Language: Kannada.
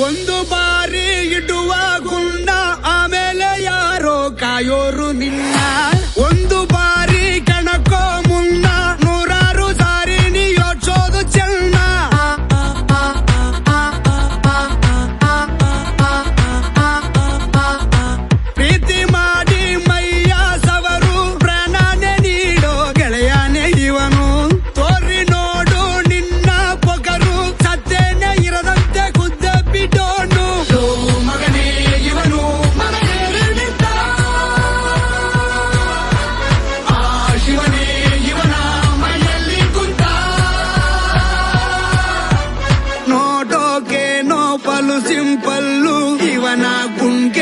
ಒಂದು ಬಾರಿ ಇಡುವ ಗುಣ್ಣ ಆಮೇಲೆ ಯಾರೋ ಕಾಯೋರು ನಿನ್ನ. ಒಂದು ಬಾರಿ ಕಣಕೋ ಮುನ್ನ ನೂರಾರು ಸಾರಿ ನೀ ಯೋಚೋದು ಚೆನ್ನ. ಪ್ರೀತಿ ಮಾಡಿ ಮೈಯ ಸವರು ಪ್ರಾಣನೆ ನೀಡೋ ಗೆಳೆಯನೇ ಇವನು. ತೋರಿ ನೋಡು ನಿನ್ನ ಪೊಗರು ಸತ್ಯನೇ ಇರದಂತೆ ಖುದ್ದ ಬಿಡೋನು. ಮಗನೇ ಇವನು ಮಗನೇರಿದ್ದ ಆ ಶಿವನೇ ಇವನ ಮೈಯಲ್ಲಿ ಕುಂತ. ನೋಡೋಕೆ ನೋಪಲು ಸಿಂಪಲ್ಲು ಇವನ ಗುಂಗೆ